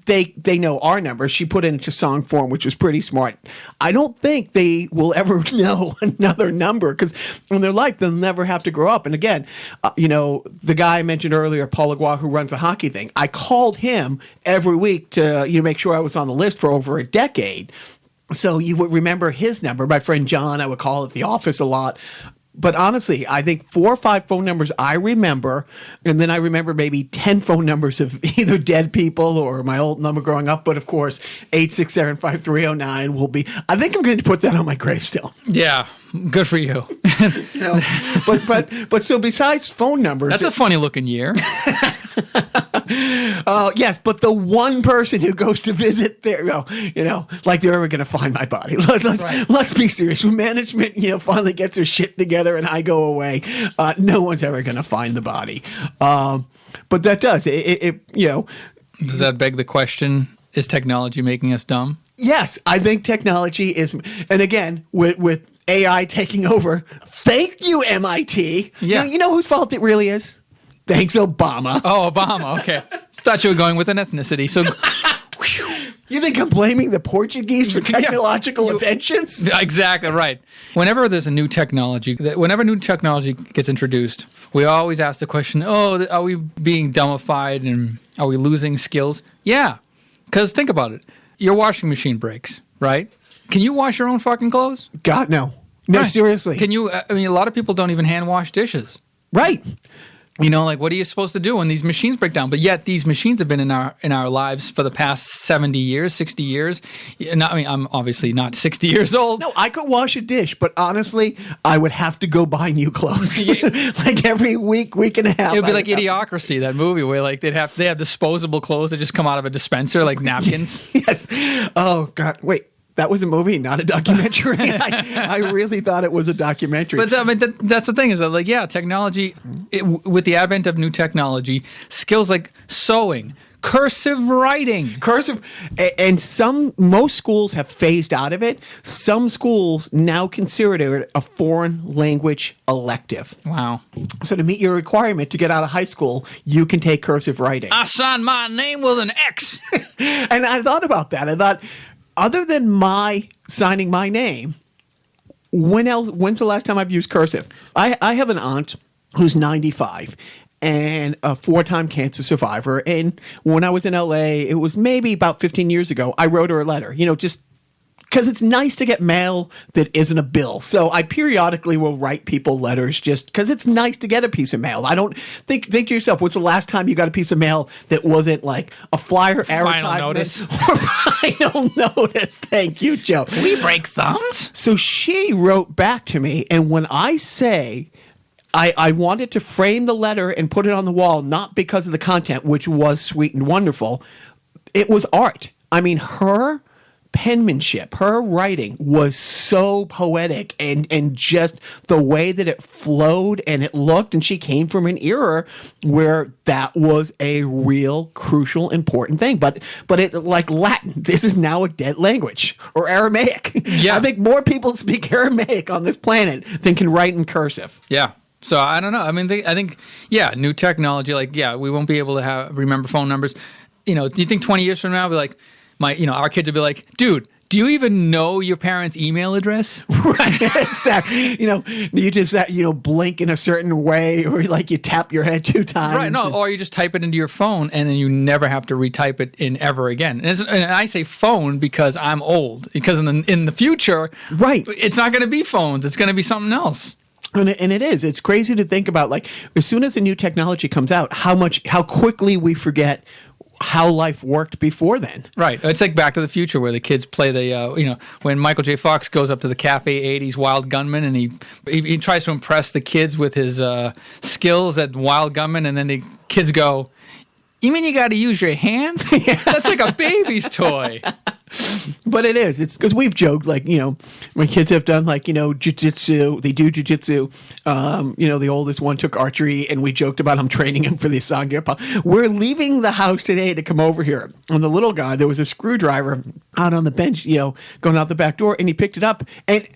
they know our numbers. She put it into song form, which was pretty smart. I don't think they will ever know another number because in their life they'll never have to grow up. And again, the guy I mentioned earlier, Paul Legua, who runs the hockey thing, I called him every week to make sure I was on the list for over a decade. So you would remember his number. My friend John, I would call at the office a lot. But honestly, I think 4 or 5 phone numbers I remember, and then I remember maybe 10 phone numbers of either dead people or my old number growing up. But of course, 867-5309 will be. I think I'm going to put that on my gravestone. Yeah, good for you. But so besides phone numbers, that's a funny looking year. Yes, but the one person who goes to visit there, like they're ever going to find my body. Let's be serious. When management, finally gets their shit together and I go away, no one's ever going to find the body. But that does Does that beg the question? Is technology making us dumb? Yes, I think technology is, and again, with AI taking over. Thank you, MIT. Yeah. Now, you know whose fault it really is? Thanks, Obama. Oh, Obama. Okay. Thought you were going with an ethnicity. So, you think I'm blaming the Portuguese for technological inventions? Exactly right. Whenever there's a new technology, gets introduced, we always ask the question, are we being dumbified and are we losing skills? Yeah. Because think about it. Your washing machine breaks, right? Can you wash your own fucking clothes? God, no. No, right. Seriously. Can you? I mean, a lot of people don't even hand wash dishes. Right. What are you supposed to do when these machines break down? But yet these machines have been in our lives for the past 70 years, 60 years. I'm obviously not 60 years old. No, I could wash a dish, but honestly, I would have to go buy new clothes. Like every week and a half. It would be like Idiocracy, that movie where they have disposable clothes that just come out of a dispenser, like napkins. Yes. Oh, God. Wait. That was a movie, not a documentary. I really thought it was a documentary. But that's the thing is that, technology, with the advent of new technology, skills like sewing, cursive writing. And most schools have phased out of it. Some schools now consider it a foreign language elective. Wow. So to meet your requirement to get out of high school, you can take cursive writing. I signed my name with an X. And I thought about that. I thought, other than my signing my name, when's the last time I've used cursive? I have an aunt who's 95 and a 4-time cancer survivor. And when I was in LA, it was maybe about 15 years ago, I wrote her a letter, just because it's nice to get mail that isn't a bill. So I periodically will write people letters just because it's nice to get a piece of mail. I don't think to yourself, what's the last time you got a piece of mail that wasn't like a flyer advertisement or final notice? Thank you, Joe. We break thumbs. So she wrote back to me, and when I say I wanted to frame the letter and put it on the wall, not because of the content, which was sweet and wonderful, it was art. I mean, her penmanship, her writing was so poetic and just the way that it flowed and it looked, and she came from an era where that was a real crucial important thing. But it, like Latin, this is now a dead language, or Aramaic. Yeah. I think more people speak Aramaic on this planet than can write in cursive. Yeah. So I don't know. I mean, I think new technology, we won't be able to remember phone numbers. Do you think 20 years from now, we'll be like, our kids will be like, dude, Do you even know your parents' email address? Right, exactly. You just blink in a certain way, or like you tap your head 2 times. Right, no, or you just type it into your phone, and then you never have to retype it in ever again. And I say phone because I'm old. Because in the future, right, it's not going to be phones. It's going to be something else. And it is. It's crazy to think about. Like, as soon as a new technology comes out, how quickly we forget how life worked before then. Right. It's like Back to the Future, where the kids play the, when Michael J. Fox goes up to the Cafe 80s Wild Gunman, and he tries to impress the kids with his skills at Wild Gunman, and then the kids go, "You mean you got to use your hands? That's like a baby's toy." But it is. It's because we've joked, like, my kids have done, like, jiu-jitsu. They do jiu-jitsu. The oldest one took archery, and we joked about him training him for the Sangha. We're leaving the house today to come over here. And the little guy, there was a screwdriver out on the bench, going out the back door, and he picked it up. And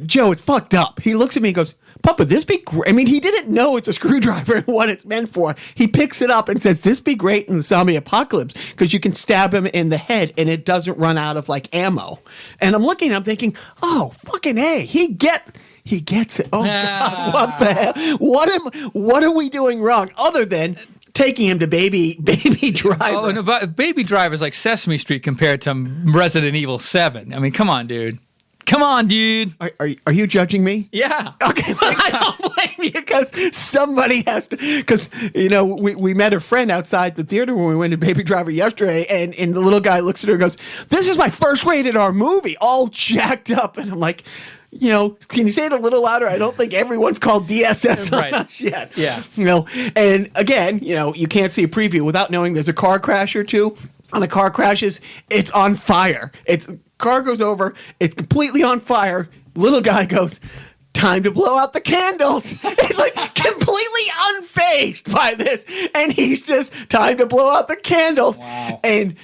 Joe, it's fucked up. He looks at me and goes, "Papa, this be great." I mean, he didn't know it's a screwdriver and what it's meant for. He picks it up and says, "This be great in the zombie apocalypse because you can stab him in the head and it doesn't run out of like ammo." And I'm looking, I'm thinking, oh, fucking A, he gets it. Oh, God, what the hell? What are we doing wrong other than taking him to Baby Driver? Oh, no, but Baby Driver is like Sesame Street compared to Resident Evil 7. I mean, come on, dude. Come on, dude. Are you judging me? Yeah. Okay, well, I don't blame you because somebody has to. Because, we met a friend outside the theater when we went to Baby Driver yesterday, and the little guy looks at her and goes, "This is my first rated R movie," all jacked up. And I'm like, can you say it a little louder? I don't think everyone's called DSS on us yet. Yeah. And again, you can't see a preview without knowing there's a car crash or two. On the car crashes, it's on fire. Car goes over, it's completely on fire. Little guy goes, "Time to blow out the candles." It's like completely unfazed by this. And he's just, "Time to blow out the candles." Wow. And,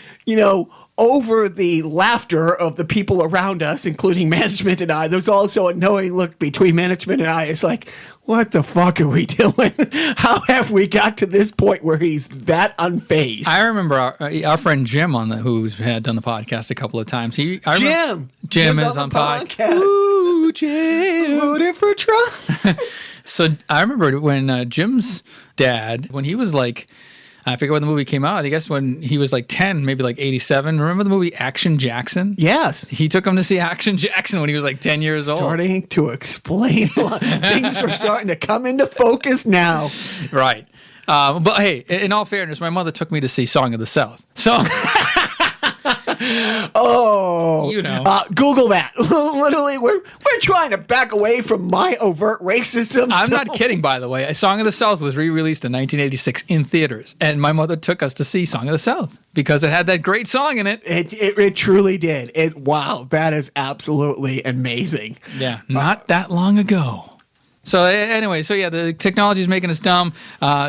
over the laughter of the people around us, including management and I, there's also a knowing look between management and I. It's like, what the fuck are we doing? How have we got to this point where he's that unfazed? I remember our friend Jim who's had done the podcast a couple of times. Jim is on podcast. Ooh, Jim. Voted for Trump. So I remember when Jim's dad, when he was like, I forget when the movie came out. I guess when he was like 10, maybe like 87. Remember the movie Action Jackson? Yes. He took him to see Action Jackson when he was like 10 years old. Starting to explain. Things are starting to come into focus now. Right. But hey, in all fairness, my mother took me to see Song of the South. So... Oh, Google that. Literally, we're trying to back away from my overt racism. I'm not kidding, by the way. A Song of the South was re-released in 1986 in theaters, and my mother took us to see Song of the South because it had that great song in it. It truly did. Wow, that is absolutely amazing. Yeah, not that long ago. So anyway, the technology is making us dumb.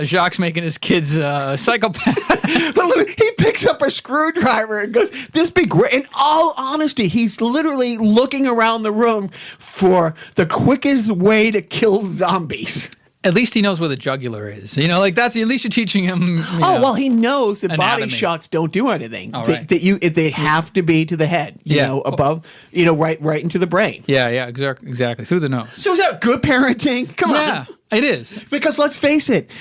Jacques making his kids psychopath. But he picks up a screwdriver and goes, "This be great." In all honesty, he's literally looking around the room for the quickest way to kill zombies. At least he knows where the jugular is. That's at least you're teaching him. Well, he knows that anatomy. Body shots don't do anything. Oh, right. They have to be to the head. Above. Right into the brain. Yeah, exactly through the nose. So is that good parenting? Come on. Yeah, it is. Because let's face it,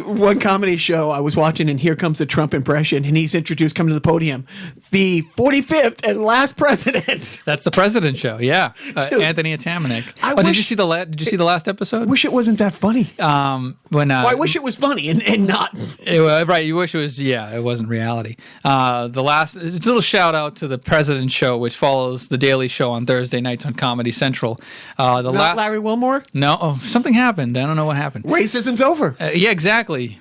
one comedy show I was watching, and here comes a Trump impression, and he's introduced, coming to the podium, the 45th and last president. That's the president show. Yeah, Anthony Atamanuik. Did you see the last episode? Wish it wasn't that funny. I wish it was funny and not. Right, you wish it was. Yeah, it wasn't reality. It's a little shout out to the president show, which follows the Daily Show on Thursday nights on Comedy Central. Not Larry Wilmore? No, something happened. I don't know what happened. Racism's over. Yeah, exactly.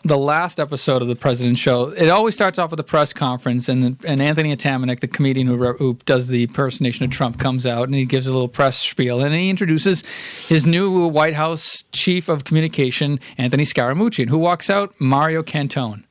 The last episode of the President Show, it always starts off with a press conference, and Anthony Atamanuik, the comedian who does the impersonation of Trump, comes out and he gives a little press spiel, and he introduces his new White House chief of communication, Anthony Scaramucci, who walks out, Mario Cantone.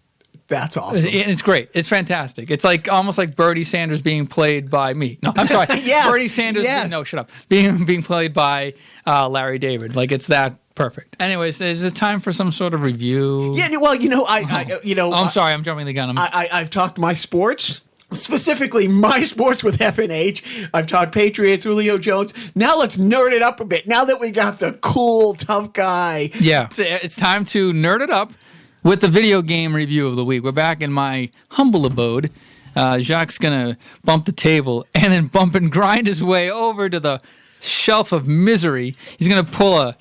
That's awesome. It's great. It's fantastic. It's like almost like Bernie Sanders being played by me. No, I'm sorry. Yes. Bernie Sanders. Yes. No, shut up. Being played by Larry David. Like, it's that perfect. Anyways, is it time for some sort of review? Yeah. Well, I'm sorry. I'm jumping the gun. I've talked my sports. specifically my sports with F and H. I've taught Patriots, Julio Jones. Now let's nerd it up a bit. Now that we got the cool, tough guy. Yeah, it's time to nerd it up with the video game review of the week. We're back in my humble abode. Jacques going to bump the table and then bump and grind his way over to the shelf of misery. He's going to pull a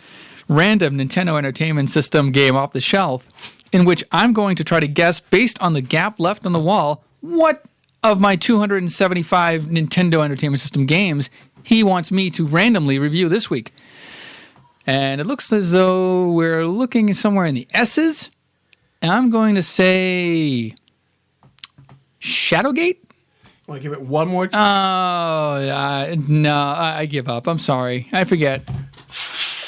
random Nintendo Entertainment System game off the shelf in which I'm going to try to guess, based on the gap left on the wall, what of my 275 Nintendo Entertainment System games he wants me to randomly review this week. And it looks as though we're looking somewhere in the S's. And I'm going to say Shadowgate? Want to give it one more? No, I give up. I'm sorry. I forget.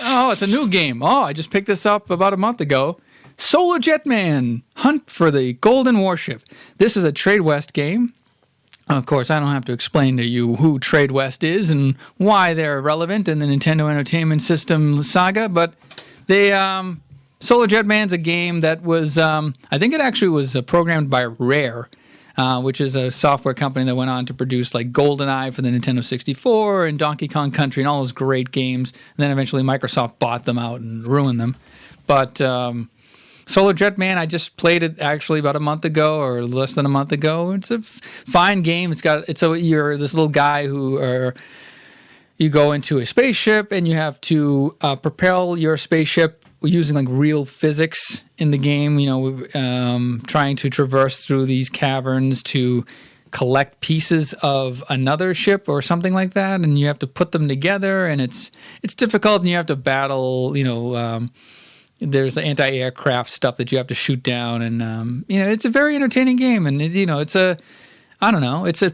Oh, it's a new game. Oh, I just picked this up about a month ago. Solar Jetman, Hunt for the Golden Warship. This is a Trade West game. Of course, I don't have to explain to you who Trade West is and why they're relevant in the Nintendo Entertainment System saga, but they, Solar Jetman's a game that was, I think it actually was programmed by Rare, which is a software company that went on to produce like GoldenEye for the Nintendo 64 and Donkey Kong Country and all those great games. And then eventually Microsoft bought them out and ruined them. But Solar Jetman, I just played it actually about a month ago or less than a month ago. It's a fine game. You're this little guy you go into a spaceship and you have to propel your spaceship using like real physics in the game, trying to traverse through these caverns to collect pieces of another ship or something like that, and you have to put them together, and it's difficult, and you have to battle, there's anti-aircraft stuff that you have to shoot down, and it's a very entertaining game, and it's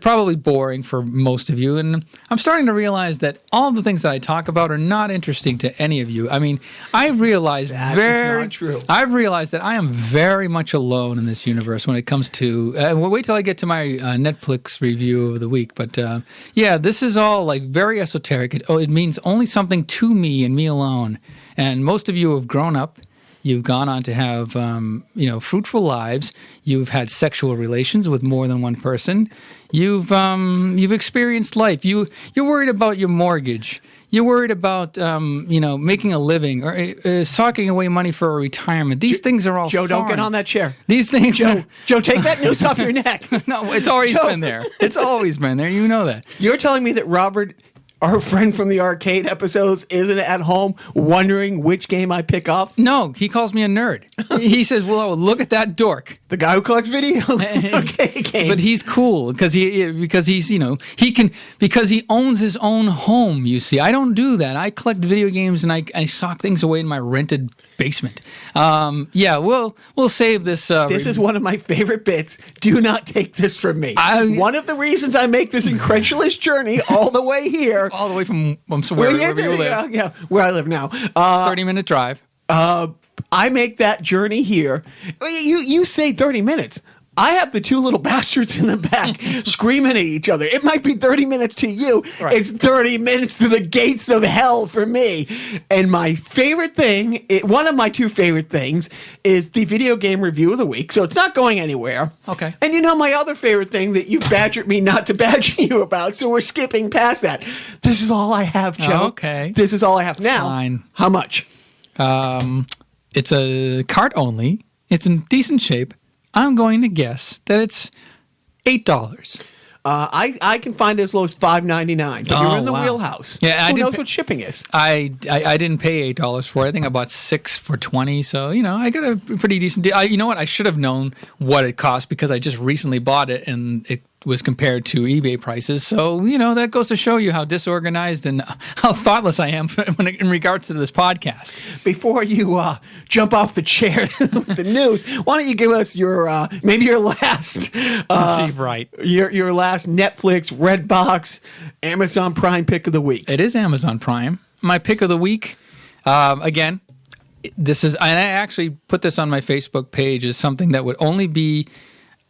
probably boring for most of you, and I'm starting to realize that all the things that I talk about are not interesting to any of you. I mean, I've realized that is not true. I've realized that I am very much alone in this universe when it comes to. We'll wait till I get to my Netflix review of the week, but this is all like very esoteric. It means only something to me and me alone. And most of you have grown up. You've gone on to have, fruitful lives. You've had sexual relations with more than one person. You've experienced life. You're worried about your mortgage. You're worried about, making a living or socking away money for a retirement. These things are all Joe, foreign. don't get on that chair. These things Joe, take that noose off your neck. No, it's always been there. It's always been there. You know that. You're telling me that Robert, our friend from the arcade episodes, isn't at home wondering which game I pick up? No, he calls me a nerd. He says, well, look at that dork. The guy who collects video arcade games. But he's cool because he owns his own home, you see. I don't do that. I collect video games and I sock things away in my rented basement. We'll save this. This is one of my favorite bits. Do not take this from me. One of the reasons I make this incredulous journey all the way here. All the way from wherever you live. Yeah, where I live now. 30-minute drive. I make that journey here. You say 30 minutes. I have the two little bastards in the back screaming at each other. It might be 30 minutes to you. Right. It's 30 minutes to the gates of hell for me. And my favorite thing, one of my two favorite things, is the video game review of the week. So it's not going anywhere. Okay. And my other favorite thing that you've badgered me not to badger you about, so we're skipping past that. This is all I have, Joe. Okay. This is all I have. Now, fine. How much? It's a cart only. It's in decent shape. I'm going to guess that it's $8. I can find it as low as $5.99. But you're in the wheelhouse. Yeah, Who knows what shipping is? I didn't pay $8 for it. I think I bought 6 for $20. So I got a pretty decent deal. You know what? I should have known what it cost because I just recently bought it and it was compared to eBay prices. So that goes to show you how disorganized and how thoughtless I am in regards to this podcast. Before you jump off the chair with the news, why don't you give us your maybe your last right your last Netflix, Redbox, Amazon Prime pick of the week? It is Amazon Prime. My pick of the week, again, this is, and I actually put this on my Facebook page, is something that would only be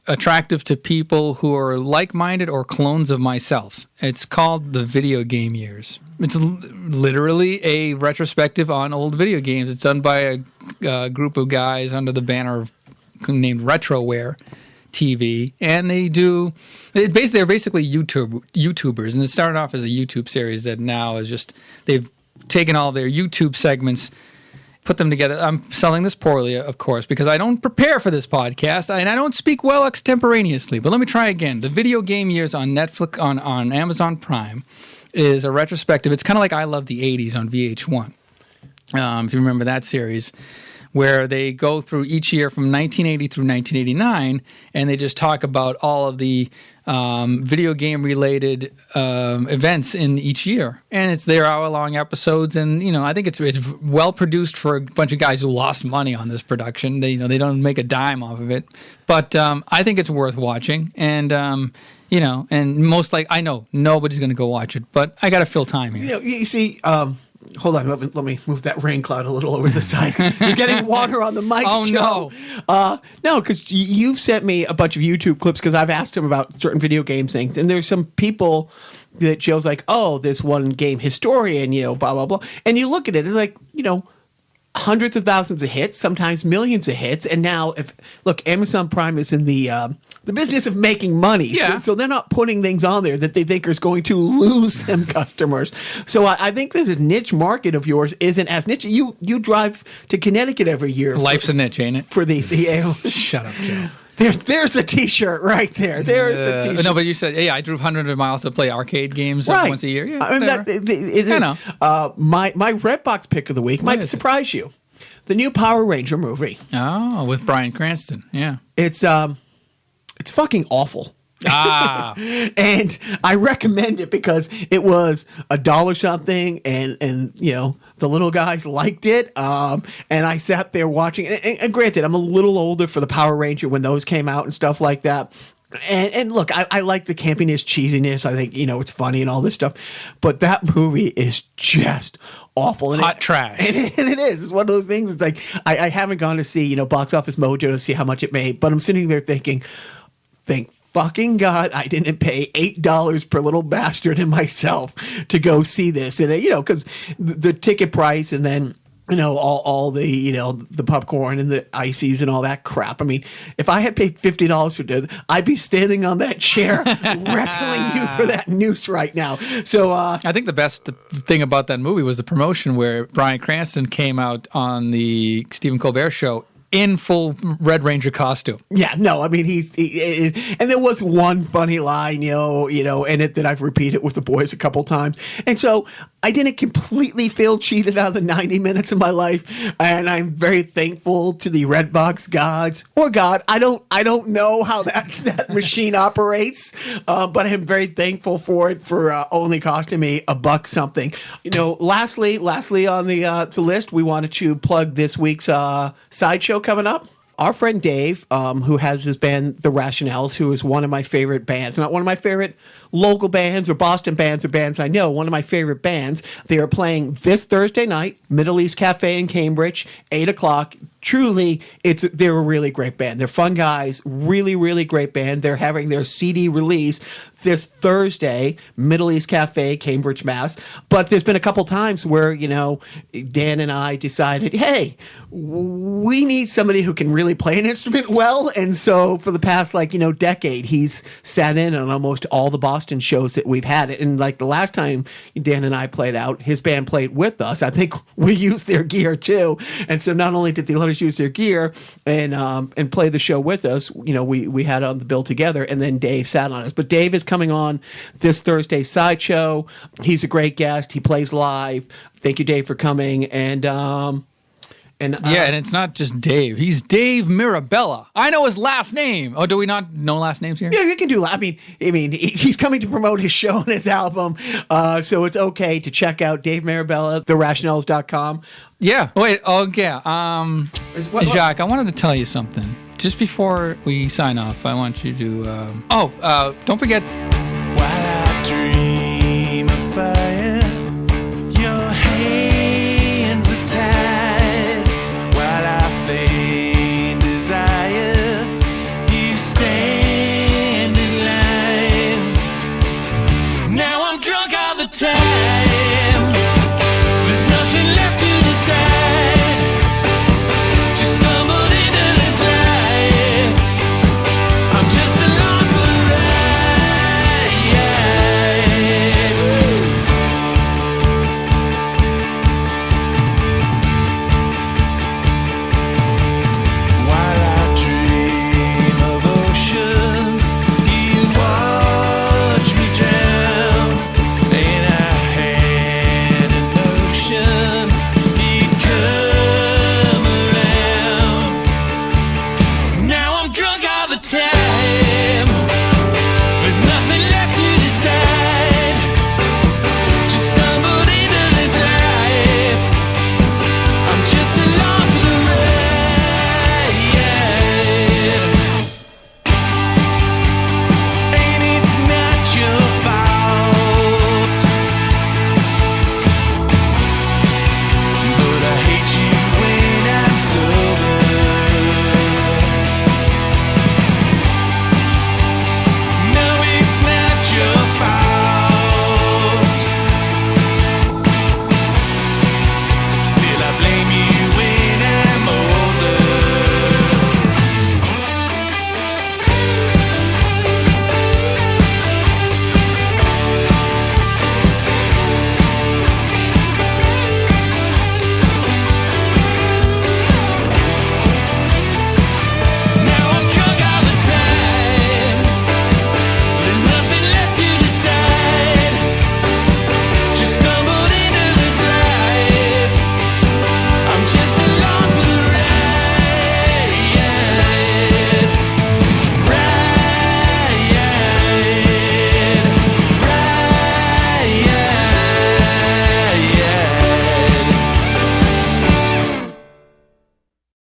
attractive to people who are like-minded or clones of myself. It's called The Video Game Years. It's literally a retrospective on old video games. It's done by a group of guys under the banner named Retroware. TV, and they're basically YouTubers, and it started off as a YouTube series that now is just they've taken all of their YouTube segments, put them together. I'm selling this poorly, of course, because I don't prepare for this podcast, and I don't speak well extemporaneously. But let me try again. The video game years on Netflix, on Amazon Prime, is a retrospective. It's kind of like I Love the 80s on VH1, if you remember that series, where they go through each year from 1980 through 1989, and they just talk about all of the video game-related events in each year. And it's their hour-long episodes, and I think it's well-produced for a bunch of guys who lost money on this production. They don't make a dime off of it. But I think it's worth watching, and and I know nobody's going to go watch it, but I got to fill time here. You see, hold on, let me move that rain cloud a little over the side. You're getting water on the mic. Oh, Joe. No, because you've sent me a bunch of YouTube clips because I've asked him about certain video game things, and there's some people that Joe's like, oh, this one game historian, blah blah blah, and you look at it, it's like, hundreds of thousands of hits, sometimes millions of hits, and now Amazon Prime is in the business of making money. Yeah. So they're not putting things on there that they think is going to lose them customers. So I think this niche market of yours isn't as niche. You drive to Connecticut every year. Life's a niche, ain't it? For these. Shut up, Joe. There's a T-shirt right there. There's a T-shirt. No, but you said, I drove hundreds of miles to play arcade games once a year. Yeah, I mean, I know. My Redbox pick of the week might surprise you. The new Power Ranger movie. Oh, with Bryan Cranston. Yeah. It's fucking awful. And I recommend it because it was $1 something, and the little guys liked it. And I sat there watching. And granted, I'm a little older for the Power Ranger when those came out and stuff like that. And look, I like the campiness, cheesiness. I think it's funny and all this stuff. But that movie is just awful. And hot trash. And it is. It's one of those things. It's like I haven't gone to see Box Office Mojo to see how much it made, but I'm sitting there thinking, thank fucking God I didn't pay $8 per little bastard and myself to go see this. And because the ticket price, and then all the the popcorn and the ices and all that crap. I mean, if I had paid $50 for this, I'd be standing on that chair wrestling you for that noose right now. So I think the best thing about that movie was the promotion where Bryan Cranston came out on the Stephen Colbert Show in full Red Ranger costume. Yeah, no, I mean and there was one funny line, in it that I've repeated with the boys a couple times, and so I didn't completely feel cheated out of the 90 minutes of my life, and I'm very thankful to the Redbox gods or God. I don't know how that machine operates, but I'm very thankful for it for only costing me $1 something. Lastly on the list, we wanted to plug this week's sideshow coming up. Our friend Dave, who has his band, The Rationales, who is one of my favorite bands, not one of my favorite local bands or Boston bands or bands I know, one of my favorite bands. They are playing this Thursday night, Middle East Cafe in Cambridge, 8 o'clock. Truly, they're a really great band. They're fun guys, really, really great band. They're having their CD release this Thursday, Middle East Cafe, Cambridge, Mass. But there's been a couple times where, Dan and I decided, hey, we need somebody who can really play an instrument well. And so for the past, decade, he's sat in on almost all the Boston shows that we've had. And the last time Dan and I played out, his band played with us. I think we used their gear too. And so not only did they let us use their gear and play the show with us, we had on the bill together, and then Dave sat on us. But Dave is coming on this Thursday sideshow. He's a great guest. He plays live. Thank you, Dave, for coming. And it's not just Dave. He's Dave Mirabella. I know his last name. Oh, do we not know last names here? Yeah, you can do. I mean, he's coming to promote his show and his album, so it's okay to check out Dave Mirabella, therationales.com. Yeah. Wait. Oh, yeah. Jacques, I wanted to tell you something. Just before we sign off, I want you to. Don't forget